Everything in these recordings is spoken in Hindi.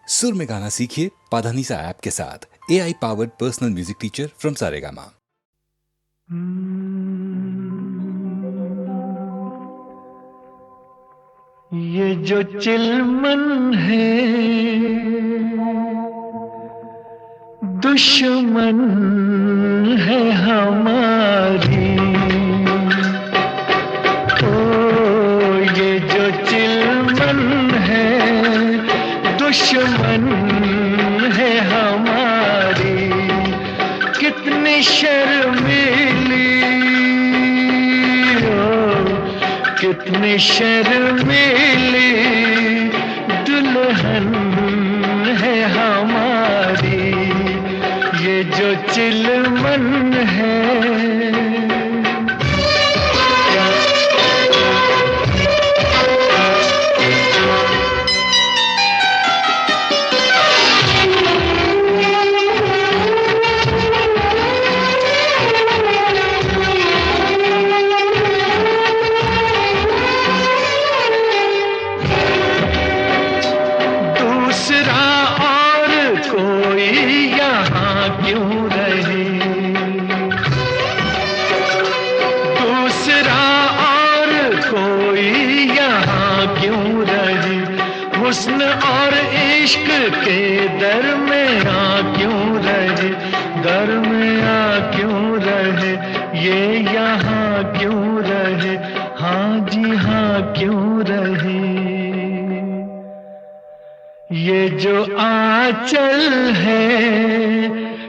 सुर में गाना सीखिए पाधानीसा ऐप के साथ। AI powered personal music teacher from Saregama. ये जो चिलमन है दुश्मन है हमारी। ओ ये जो चिलमन है दुश्मन है हमारी। कितनी शर्मीली कितनी शर्मीली दुल्हन है हमारी। ये जो चिलमन है। हुस्न और इश्क के दरमियां क्यों रहे, दरमियां क्यों रहे, ये यहाँ क्यों रहे, हाँ जी हाँ क्यों रहे। ये जो आंचल है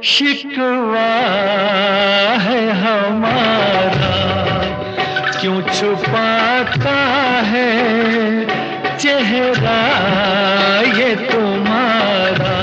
शिकवा है हमारा, क्यों छुपाता है चेहरा ये तुम्हारा।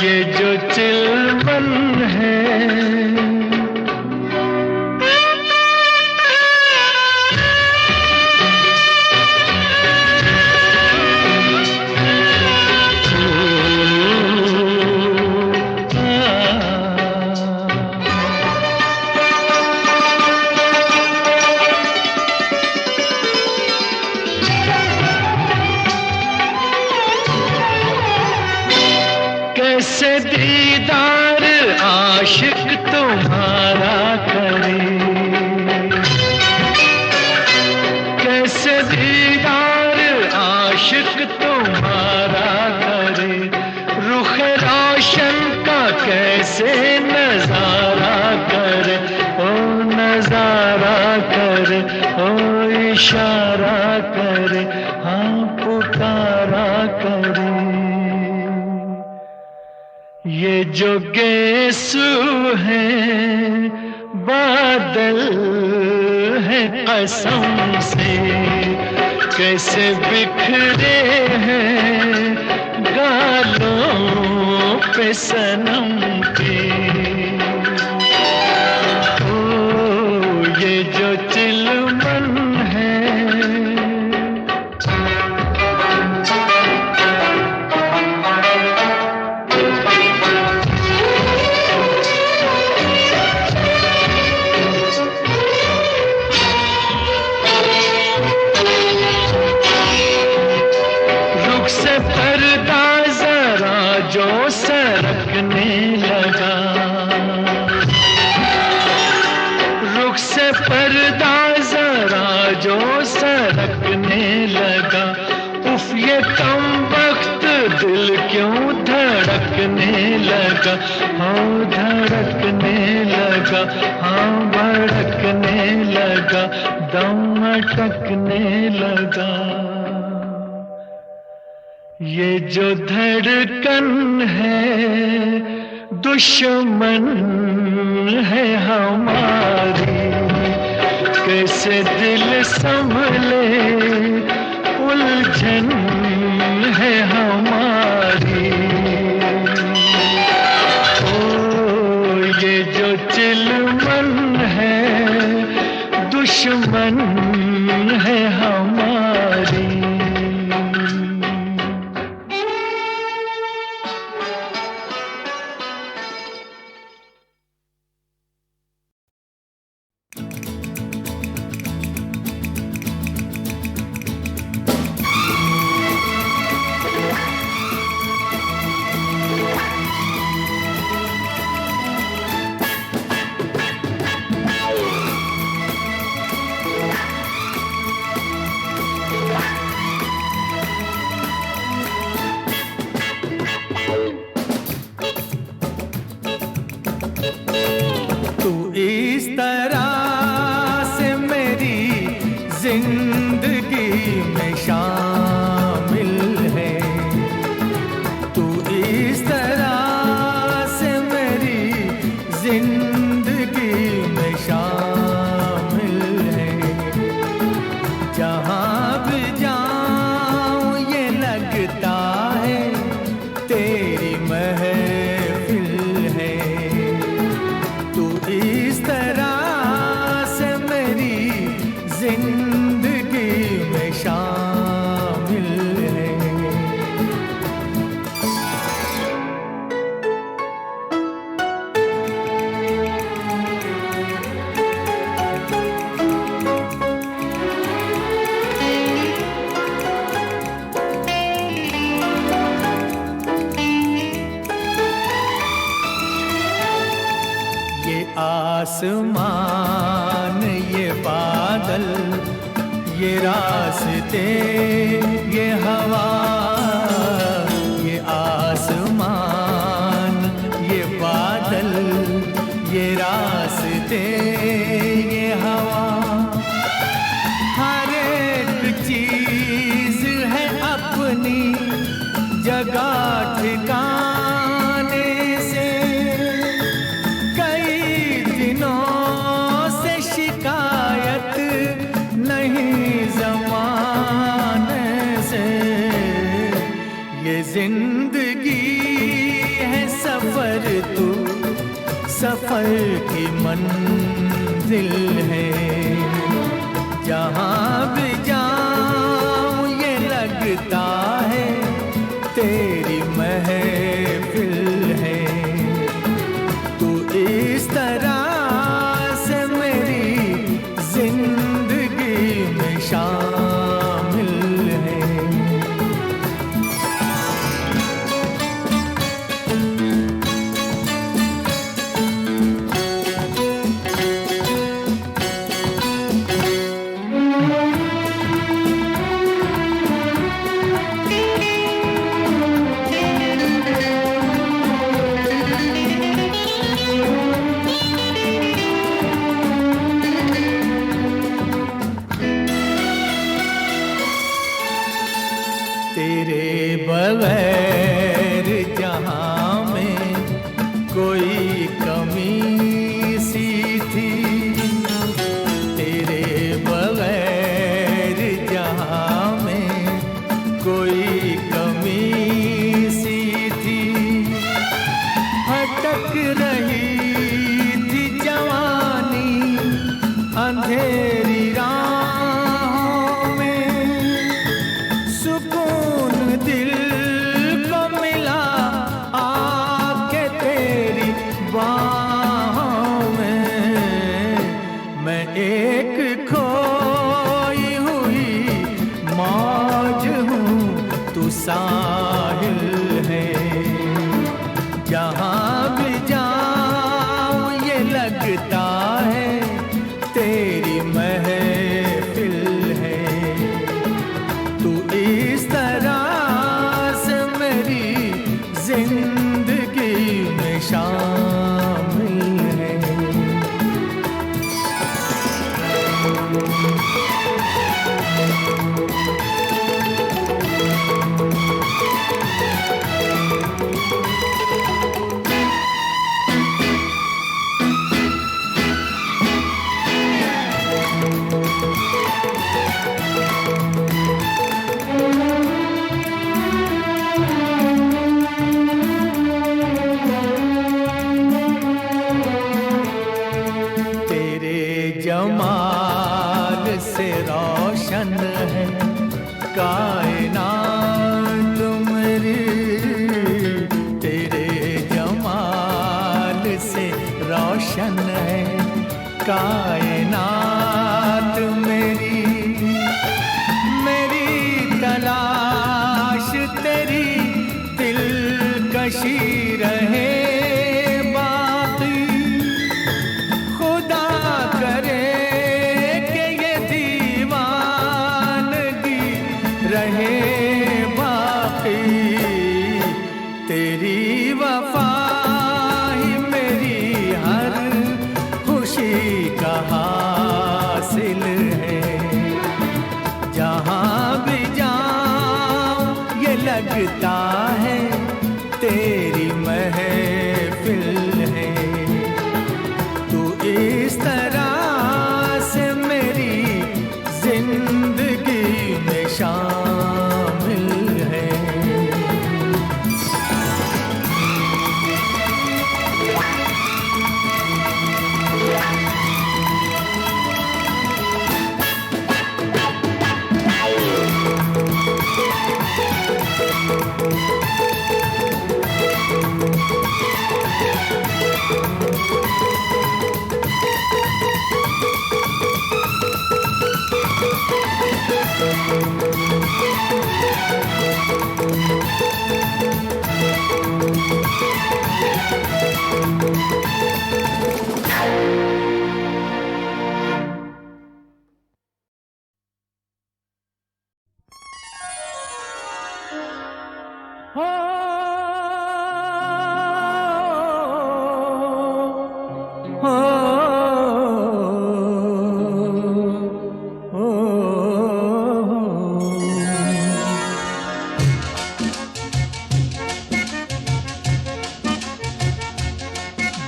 ये जो चिलमन है। कैसे दीदार आशिक तुम्हारा करे, कैसे दीदार आशिक तुम्हारा करे। रुख रोशन का कैसे नजारा करे, ओ नजारा करे, ओ इशारा करे, हाँ पुकारा करे। ये जो गेसू है बादल है कसम से, कैसे बिखरे हैं गालों पे सनम के। ओ ये जो चिलमन है। पर्दा जरा जो सरकने लगा, रुख से पर्दा जरा जो सरकने लगा। उफ ये कम वक्त दिल क्यों धड़कने लगा, हाँ धड़कने लगा, हाँ भड़कने लगा, दम अटकने लगा। ये जो धड़कन है दुश्मन है हमारी। कैसे दिल संभले उलझन है हमारी। ओ ये जो चिलमन है दुश्मन है हमारी। में शामिल है। तू इस तरह से मेरी जिंदगी में शामिल है। जहाँ भी जाऊँ ये लगता है तेरी महफिल है। तू इस तरह से मेरी जिंदगी में शामिल है। ये आसमान, ये बादल, ये रास्ते, ये हवा। ये आसमान, ये बादल, ये रास्ते, ये हवा। हर एक चीज है अपनी जगह ठिकाने से। कई दिनों से शिकायत नहीं ज़माने से। ये जिंदगी है सफर, तू सफर की मंजिल है। जहाँ भी जाऊँ ये लगता है तेरी महफिल है। तू इस तरह से मेरी जिंदगी में शामिल है। तेरे बगैर जहाँ में कोई कमी सी थी। तेरे बगैर जहाँ में कोई कमी सी थी। भटक रही थी जवानी अंधेरी राहों में। सुकून दिल को मिला आके तेरी बाहों में। मैं एक खोई हुई मौज हूँ, तू साहिल है। जहाँ भी जाऊँ ये लगता है तेरी महफिल है। तू इस तरह से मेरी जिंदगी में शामिल है। जमाल से रोशन है कायनात मेरी। तेरे जमाल से रोशन है कायनात मेरी। मेरी तलाश तेरी दिलकशी रहे बाकी। खुदा करे रहे बाकी। तेरी वफा ही मेरी हर खुशी का हासिल है। जहाँ भी लगता है तेरी महफिल है। तू इस तरह से मेरी जिंदगी में शामिल है।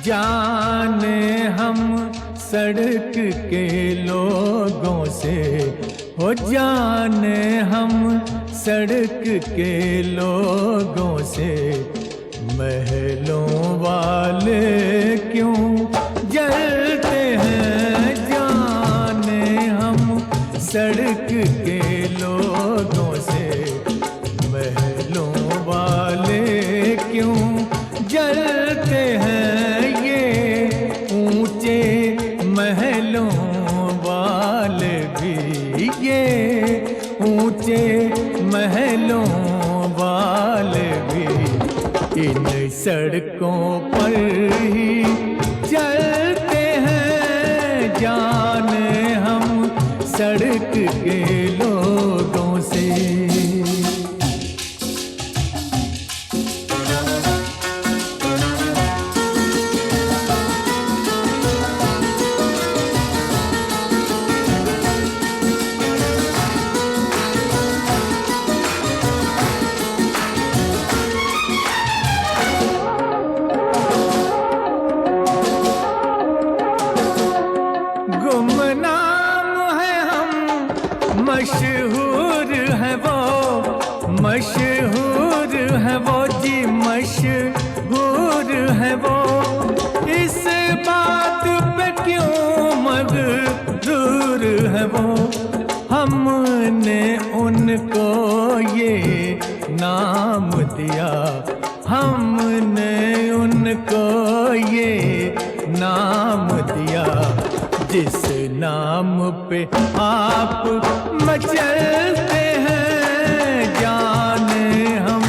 जाने हम सड़क के लोगों से, हो जाने हम सड़क के लोगों से, महलों वाले क्यों जलते हैं। जाने हम सड़क के लोगों से, महलों वाले क्यों जलते हैं। ये ऊंचे महलों वाले भी, ये ऊंचे महलों वाले भी इन सड़कों पर ही चलते हैं। जाने हम सड़क के लोगों से। मशहूर है वो, मशहूर है वो जी, मशहूर है वो। इस बात पे क्यों मगरूर है वो। हमने उनको ये नाम दिया, हमने उनको ये नाम दिया, जिस नाम पे आप मचलते हैं। जाने हम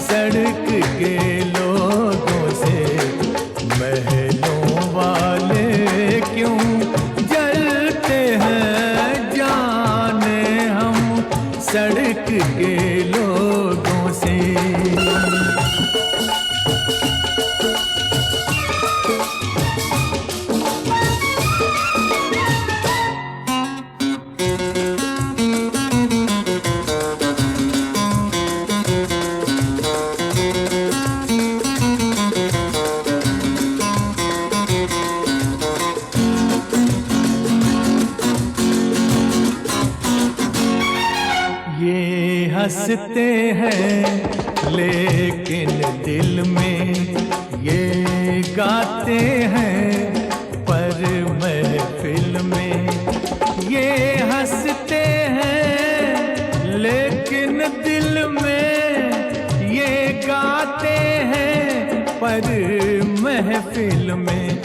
सड़क के लोगों से, महलों वाले क्यों जलते हैं। जाने हम सड़क के लोगों से। हंसते हैं लेकिन दिल में ये गाते हैं, पर महफिल में ये हंसते हैं लेकिन दिल में ये गाते हैं, पर महफिल में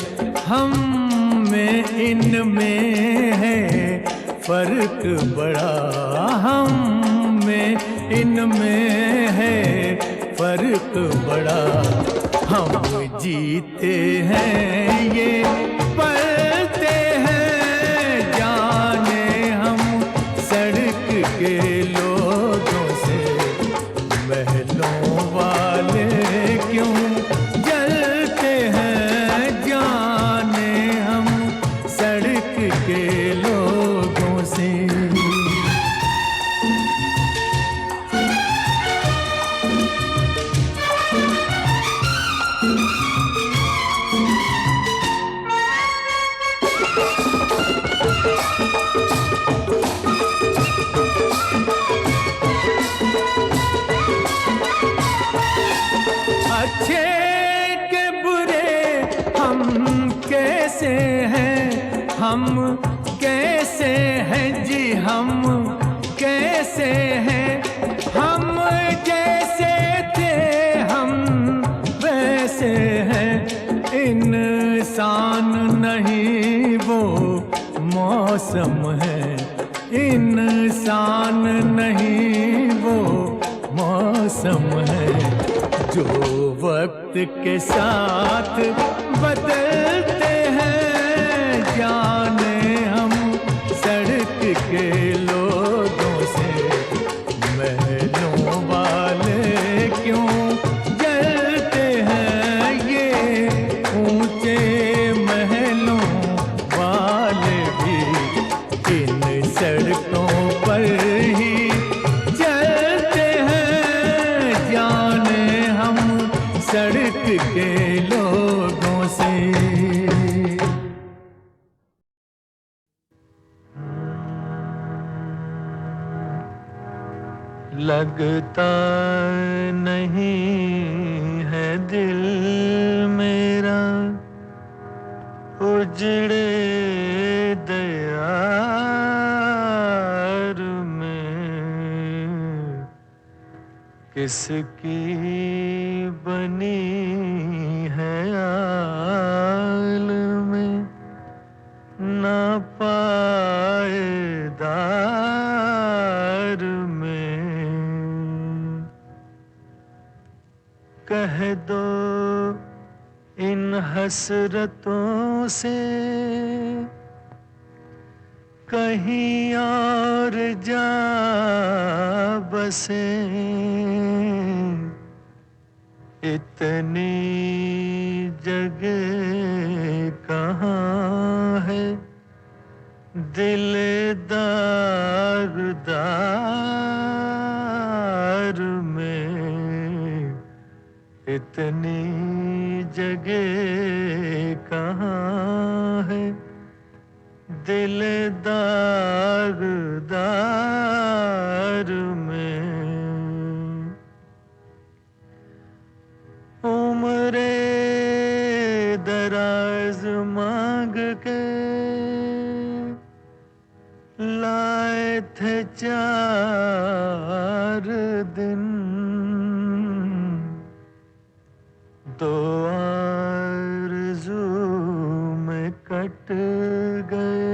हम में इनमें है फर्क बड़ा। हम इनमें है फर्क बड़ा। हम जीते हैं ये पलते हैं। जाने हम सड़क के लोगों से, महलों वाले क्यों जलते हैं। जाने हम सड़क के लोगों से। कैसे हैं हम, कैसे हैं जी हम, कैसे हैं हम, जैसे थे हम वैसे हैं। इंसान नहीं वो मौसम है, इंसान नहीं वो मौसम है, जो वक्त के साथ बदलते हैं। जाने हम सड़क के लोगों से महलों वाले क्यों जलते हैं, ये ऊंचे महलों वाले भी इन सड़कों पर ही चलते हैं। जाने हम सड़क के लोगों से। लगता नहीं है दिल मेरा उजड़े दयार में, किसकी बनी है आल में ना पायदार में। कह दो इन हसरतों से कहीं और जा बसे, इतनी जगह कहाँ है दिलदार दार में, इतनी जगह कहाँ है दिलदार दार में। उम्रे दराज मांग के लाए थे 4 दिन, 2 आरज़ू में कट गए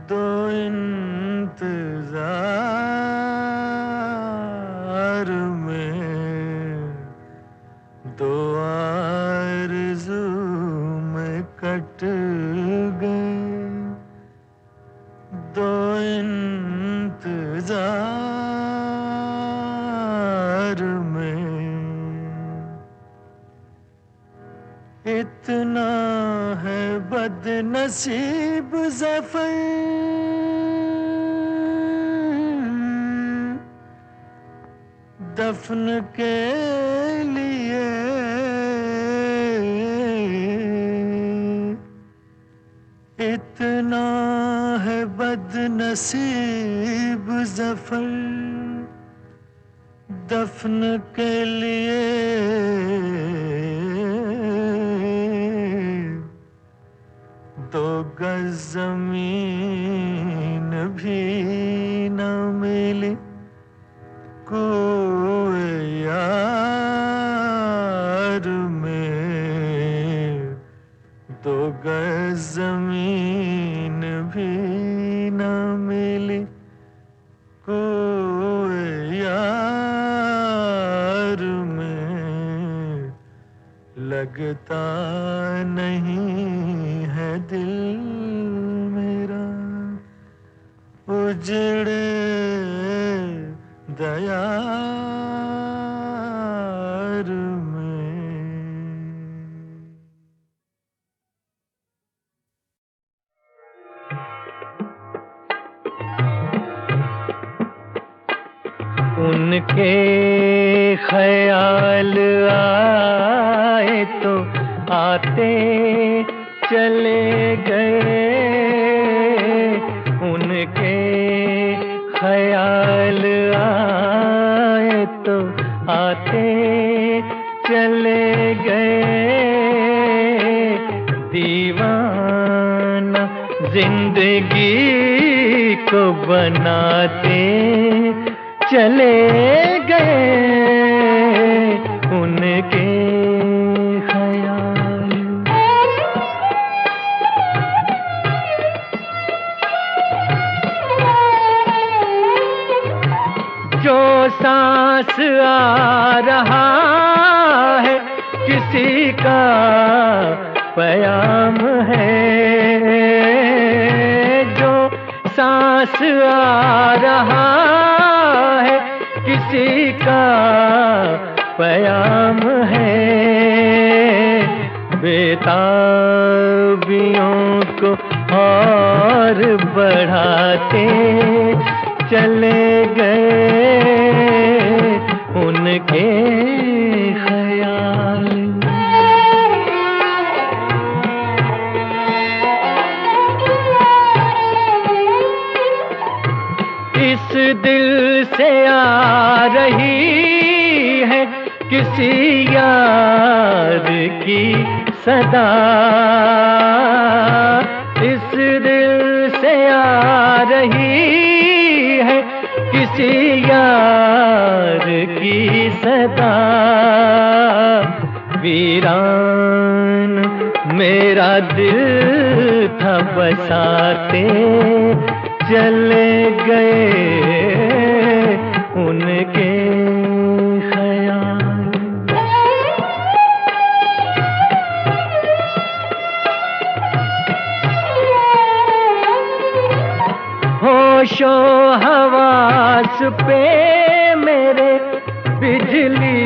2 इंतजार में, 2 आरज़ू में कट गए 2 इंतजार में। इतना है बदनसीब ज़फ़र दफन के लिए, इतना है बदनसीब ज़फ़र दफन के लिए। 2 गज़ ज़मीन भी न मिली कोई यार में, 2 गज़ ज़मीन भी न मिली कोई यार में। लगता नहीं है दिल मेरा उजड़े दयार में। उनके ख्याल आए तो आते चले गए, उनके ख्याल आए तो आते चले गए। दीवार जिंदगी को बनाते चले गए उनके ख्याल। जो सांस आ रहा है किसी का प्याम है, जो सांस आ रहा है किसी का प्याम है। बेताबियों को और बढ़ाते चले गए उनके ख्याल। इस दिल से आ रही है किसी यार की सदा, इस दिल से आ रही है किसी यार की सदा। वीरान मेरा दिल था बसाते चले गए उनके ख्याल। होशो हवास पे मेरे बिजली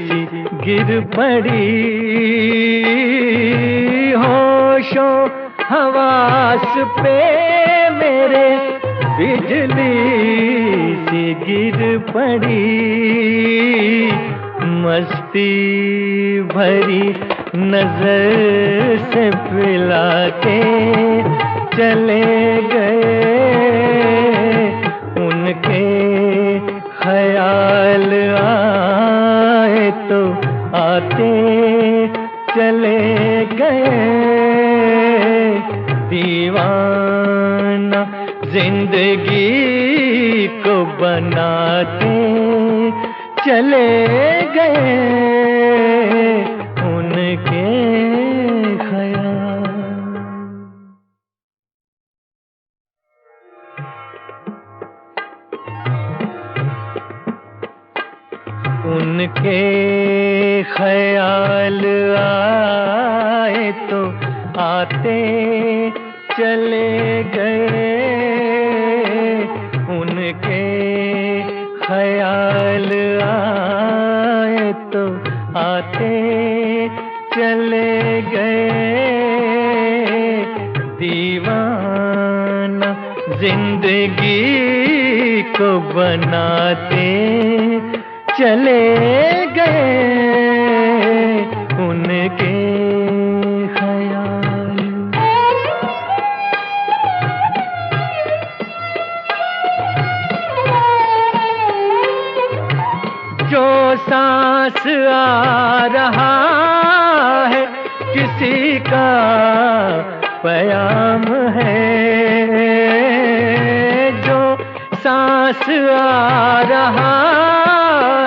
सी गिर पड़ी, होशो हवास पे मेरे बिजली सी गिर पड़ी। मस्ती भरी नजर से पिला के चले गए उनके ख्याल। आए तो आते चले गए दीवाना जिंदगी को बनाते चले गए उनके ख्याल। उनके ख्याल आए तो आते चले गए उनके ख्याल आए तो आते चले गए दीवाना जिंदगी को बनाते चले गए उनके ख्याल। जो सांस आ रहा है किसी का प्याम है, जो सांस आ रहा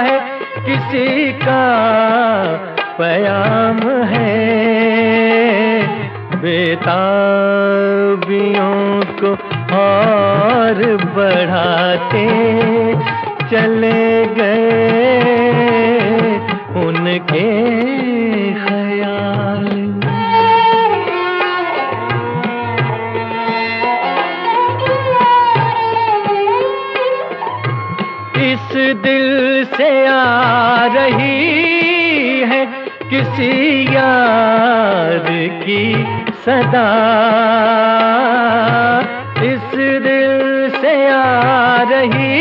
है किसी का प्याम है। बेताबियों को और बढ़ाते चले गए उनके ख्याल। इस दिल से आ रही है किसी यार की सदा, इस दिल से आ रही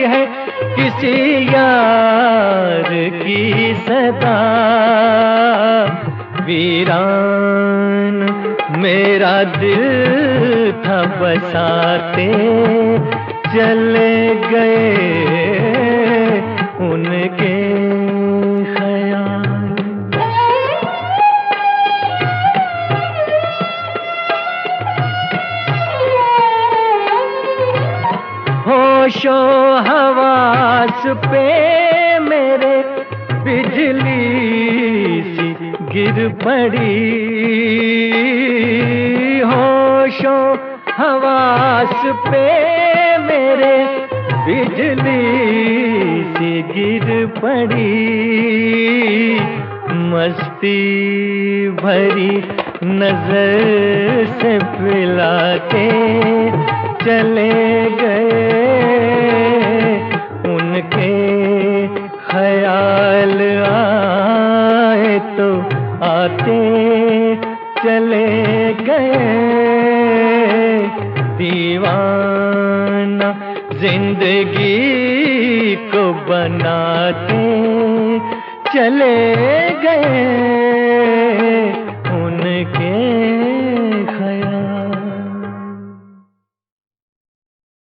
है किसी यार की सदा। वीरान मेरा दिल था बसाते चले गए उनके ख्याल। हवास पे मेरे बिजली सी गिर पड़ी, होशो हवास पे मेरे बिजली सी गिर पड़ी। मस्ती भरी नजर से पिला के चले गए, उनके ख्याल आए तो आते चले गए। दीवाना जिंदगी को बनाते चले गए।